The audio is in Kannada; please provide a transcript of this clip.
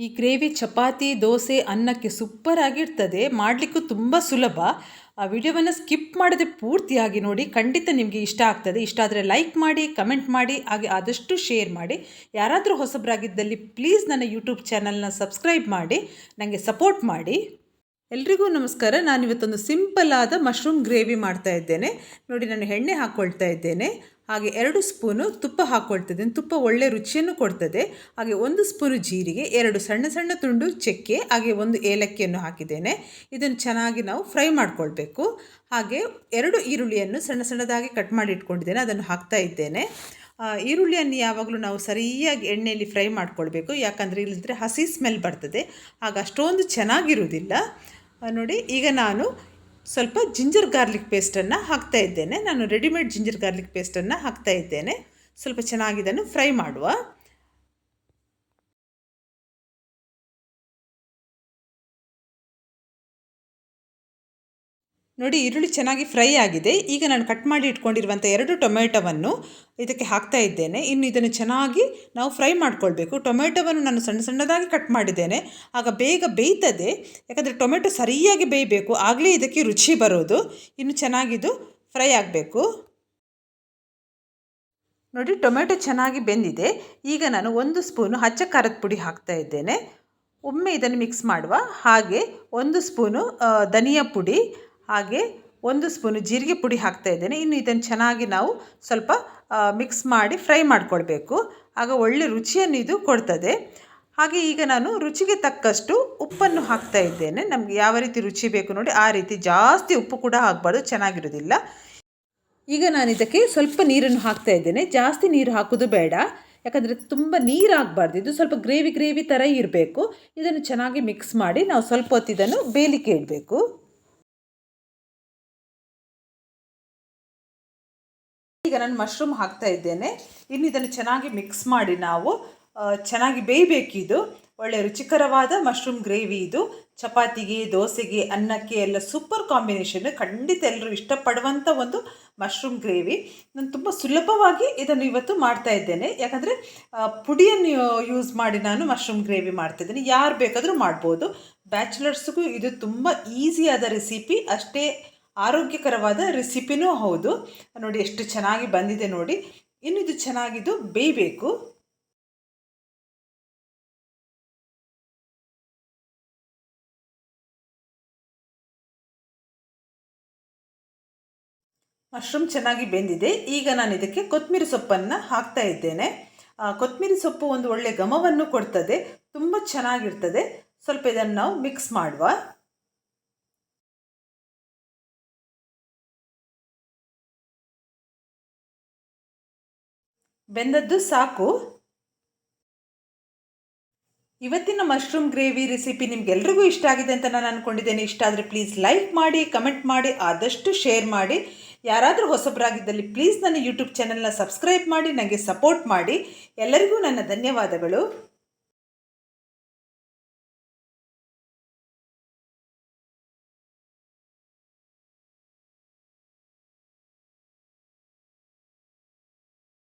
ಈ ಗ್ರೇವಿ ಚಪಾತಿ, ದೋಸೆ, ಅನ್ನಕ್ಕೆ ಸೂಪರ್ ಆಗಿರ್ತದೆ. ಮಾಡಲಿಕ್ಕೂ ತುಂಬ ಸುಲಭ. ಆ ವಿಡಿಯೋವನ್ನು ಸ್ಕಿಪ್ ಮಾಡದೆ ಪೂರ್ತಿಯಾಗಿ ನೋಡಿ, ಖಂಡಿತ ನಿಮಗೆ ಇಷ್ಟ ಆಗ್ತದೆ. ಇಷ್ಟ ಆದರೆ ಲೈಕ್ ಮಾಡಿ, ಕಮೆಂಟ್ ಮಾಡಿ, ಹಾಗೆ ಆದಷ್ಟು ಶೇರ್ ಮಾಡಿ. ಯಾರಾದರೂ ಹೊಸಬರಾಗಿದ್ದಲ್ಲಿ ಪ್ಲೀಸ್ ನನ್ನ ಯೂಟ್ಯೂಬ್ ಚಾನಲ್ನ ಸಬ್ಸ್ಕ್ರೈಬ್ ಮಾಡಿ, ನನಗೆ ಸಪೋರ್ಟ್ ಮಾಡಿ. ಎಲ್ರಿಗೂ ನಮಸ್ಕಾರ. ನಾನಿವತ್ತೊಂದು ಸಿಂಪಲ್ ಆದ ಮಶ್ರೂಮ್ ಗ್ರೇವಿ ಮಾಡ್ತಾ ಇದ್ದೇನೆ. ನೋಡಿ, ನಾನು ಎಣ್ಣೆ ಹಾಕ್ಕೊಳ್ತಾ ಇದ್ದೇನೆ. ಹಾಗೆ 2 ಸ್ಪೂನು ತುಪ್ಪ ಹಾಕ್ಕೊಳ್ತಿದ್ದೇನೆ. ತುಪ್ಪ ಒಳ್ಳೆ ರುಚಿಯನ್ನು ಕೊಡ್ತದೆ. ಹಾಗೆ 1 ಸ್ಪೂನು ಜೀರಿಗೆ, 2 ಸಣ್ಣ ಸಣ್ಣ ತುಂಡು ಚಕ್ಕೆ, ಹಾಗೆ 1 ಏಲಕ್ಕಿಯನ್ನು ಹಾಕಿದ್ದೇನೆ. ಇದನ್ನು ಚೆನ್ನಾಗಿ ನಾವು ಫ್ರೈ ಮಾಡ್ಕೊಳ್ಬೇಕು. ಹಾಗೆ 2 ಈರುಳ್ಳಿಯನ್ನು ಸಣ್ಣ ಸಣ್ಣದಾಗಿ ಕಟ್ ಮಾಡಿ ಇಟ್ಕೊಂಡಿದ್ದೇನೆ, ಅದನ್ನು ಹಾಕ್ತಾ ಇದ್ದೇನೆ. ಈರುಳ್ಳಿಯನ್ನು ಯಾವಾಗಲೂ ನಾವು ಸರಿಯಾಗಿ ಎಣ್ಣೆಯಲ್ಲಿ ಫ್ರೈ ಮಾಡ್ಕೊಳ್ಬೇಕು, ಯಾಕಂದರೆ ಇಲ್ಲದ್ರೆ ಹಸಿ ಸ್ಮೆಲ್ ಬರ್ತದೆ, ಆಗ ಅಷ್ಟೊಂದು ಚೆನ್ನಾಗಿರುವುದಿಲ್ಲ. ನೋಡಿ, ಈಗ ನಾನು ಸ್ವಲ್ಪ ಜಿಂಜರ್ ಗಾರ್ಲಿಕ್ ಪೇಸ್ಟನ್ನು ಹಾಕ್ತಾ ಇದ್ದೇನೆ. ನಾನು ರೆಡಿಮೇಡ್ ಜಿಂಜರ್ ಗಾರ್ಲಿಕ್ ಪೇಸ್ಟನ್ನು ಹಾಕ್ತಾ ಇದ್ದೇನೆ. ಸ್ವಲ್ಪ ಚೆನ್ನಾಗಿ ಇದನ್ನು ಫ್ರೈ ಮಾಡುವ. ನೋಡಿ, ಈರುಳ್ಳಿ ಚೆನ್ನಾಗಿ ಫ್ರೈ ಆಗಿದೆ. ಈಗ ನಾನು ಕಟ್ ಮಾಡಿ ಇಟ್ಕೊಂಡಿರುವಂಥ 2 ಟೊಮೆಟೊವನ್ನು ಇದಕ್ಕೆ ಹಾಕ್ತಾ ಇದ್ದೇನೆ. ಇನ್ನು ಇದನ್ನು ಚೆನ್ನಾಗಿ ನಾವು ಫ್ರೈ ಮಾಡ್ಕೊಳ್ಬೇಕು. ಟೊಮೆಟೊವನ್ನು ನಾನು ಸಣ್ಣ ಸಣ್ಣದಾಗಿ ಕಟ್ ಮಾಡಿದ್ದೇನೆ, ಆಗ ಬೇಗ ಬೇಯ್ತದೆ. ಯಾಕಂದರೆ ಟೊಮೆಟೊ ಸರಿಯಾಗಿ ಬೇಯಬೇಕು, ಆಗಲೇ ಇದಕ್ಕೆ ರುಚಿ ಬರೋದು. ಇನ್ನು ಚೆನ್ನಾಗಿದು ಫ್ರೈ ಆಗಬೇಕು. ನೋಡಿ, ಟೊಮೆಟೊ ಚೆನ್ನಾಗಿ ಬೆಂದಿದೆ. ಈಗ ನಾನು 1 ಸ್ಪೂನು ಹಚ್ಚ ಖಾರದ ಪುಡಿ ಹಾಕ್ತಾ ಇದ್ದೇನೆ. ಒಮ್ಮೆ ಇದನ್ನು ಮಿಕ್ಸ್ ಮಾಡುವ. ಹಾಗೆ 1 ಸ್ಪೂನು ಧನಿಯಾ ಪುಡಿ, ಹಾಗೆ 1 ಸ್ಪೂನು ಜೀರಿಗೆ ಪುಡಿ ಹಾಕ್ತಾ ಇದ್ದೇನೆ. ಇನ್ನು ಇದನ್ನು ಚೆನ್ನಾಗಿ ನಾವು ಸ್ವಲ್ಪ ಮಿಕ್ಸ್ ಮಾಡಿ ಫ್ರೈ ಮಾಡಿಕೊಳ್ಬೇಕು, ಆಗ ಒಳ್ಳೆ ರುಚಿಯನ್ನು ಇದು ಕೊಡ್ತದೆ. ಹಾಗೆ ಈಗ ನಾನು ರುಚಿಗೆ ತಕ್ಕಷ್ಟು ಉಪ್ಪನ್ನು ಹಾಕ್ತಾ ಇದ್ದೇನೆ. ನಮಗೆ ಯಾವ ರೀತಿ ರುಚಿ ಬೇಕು ನೋಡಿ, ಆ ರೀತಿ. ಜಾಸ್ತಿ ಉಪ್ಪು ಕೂಡ ಹಾಕಬಾರ್ದು, ಚೆನ್ನಾಗಿರೋದಿಲ್ಲ. ಈಗ ನಾನು ಇದಕ್ಕೆ ಸ್ವಲ್ಪ ನೀರನ್ನು ಹಾಕ್ತಾ ಇದ್ದೇನೆ. ಜಾಸ್ತಿ ನೀರು ಹಾಕೋದು ಬೇಡ, ಯಾಕಂದರೆ ತುಂಬ ನೀರು ಆಗಬಾರ್ದು. ಇದು ಸ್ವಲ್ಪ ಗ್ರೇವಿ ಥರ ಇರಬೇಕು. ಇದನ್ನು ಚೆನ್ನಾಗಿ ಮಿಕ್ಸ್ ಮಾಡಿ ನಾವು ಸ್ವಲ್ಪ ಹೊತ್ತು ಇದನ್ನು ಬೇಯಲಿಕ್ಕೆ ಇಡಬೇಕು. ಈಗ ನಾನು ಮಶ್ರೂಮ್ ಹಾಕ್ತಾ ಇದ್ದೇನೆ. ಇನ್ನು ಇದನ್ನು ಚೆನ್ನಾಗಿ ಮಿಕ್ಸ್ ಮಾಡಿ ನಾವು ಚೆನ್ನಾಗಿ ಬೇಯಬೇಕಿದು. ಒಳ್ಳೆ ರುಚಿಕರವಾದ ಮಶ್ರೂಮ್ ಗ್ರೇವಿ ಇದು. ಚಪಾತಿಗೆ, ದೋಸೆಗೆ, ಅನ್ನಕ್ಕೆ ಎಲ್ಲ ಸೂಪರ್ ಕಾಂಬಿನೇಷನ್. ಖಂಡಿತ ಎಲ್ಲರೂ ಇಷ್ಟಪಡುವಂಥ ಒಂದು ಮಶ್ರೂಮ್ ಗ್ರೇವಿ. ನಾನು ತುಂಬ ಸುಲಭವಾಗಿ ಇದನ್ನು ಇವತ್ತು ಮಾಡ್ತಾ ಇದ್ದೇನೆ, ಯಾಕಂದರೆ ಪುಡಿಯನ್ನು ಯೂಸ್ ಮಾಡಿ ನಾನು ಮಶ್ರೂಮ್ ಗ್ರೇವಿ ಮಾಡ್ತಾಯಿದ್ದೇನೆ. ಯಾರು ಬೇಕಾದರೂ ಮಾಡ್ಬೋದು. ಬ್ಯಾಚುಲರ್ಸ್ಗೂ ಇದು ತುಂಬ ಈಸಿಯಾದ ರೆಸಿಪಿ, ಅಷ್ಟೇ ಆರೋಗ್ಯಕರವಾದ ರೆಸಿಪಿನೂ ಹೌದು. ನೋಡಿ, ಎಷ್ಟು ಚೆನ್ನಾಗಿ ಬಂದಿದೆ ನೋಡಿ. ಇನ್ನು ಇದು ಚೆನ್ನಾಗಿದ್ದು ಬೇಯಬೇಕು. ಮಶ್ರೂಮ್ ಚೆನ್ನಾಗಿ ಬೆಂದಿದೆ. ಈಗ ನಾನು ಇದಕ್ಕೆ ಕೊತ್ತಂಬರಿ ಸೊಪ್ಪನ್ನು ಹಾಕ್ತಾ ಇದ್ದೇನೆ. ಕೊತ್ತಂಬರಿ ಸೊಪ್ಪು ಒಂದು ಒಳ್ಳೆ ಘಮವನ್ನು ಕೊಡ್ತದೆ, ತುಂಬ ಚೆನ್ನಾಗಿರ್ತದೆ. ಸ್ವಲ್ಪ ಇದನ್ನು ನಾವು ಮಿಕ್ಸ್ ಮಾಡುವ. ಬೆಂದದ್ದು ಸಾಕು. ಇವತ್ತಿನ ಮಶ್ರೂಮ್ ಗ್ರೇವಿ ರೆಸಿಪಿ ನಿಮಗೆಲ್ರಿಗೂ ಇಷ್ಟ ಆಗಿದೆ ಅಂತ ನಾನು ಅಂದ್ಕೊಂಡಿದ್ದೇನೆ. ಇಷ್ಟ ಆದರೆ ಪ್ಲೀಸ್ ಲೈಕ್ ಮಾಡಿ, ಕಮೆಂಟ್ ಮಾಡಿ, ಆದಷ್ಟು ಶೇರ್ ಮಾಡಿ. ಯಾರಾದರೂ ಹೊಸಬರಾಗಿದ್ದಲ್ಲಿ ಪ್ಲೀಸ್ ನನ್ನ ಯೂಟ್ಯೂಬ್ ಚಾನಲ್ನ ಸಬ್ಸ್ಕ್ರೈಬ್ ಮಾಡಿ, ನನಗೆ ಸಪೋರ್ಟ್ ಮಾಡಿ. ಎಲ್ಲರಿಗೂ ನನ್ನ ಧನ್ಯವಾದಗಳು.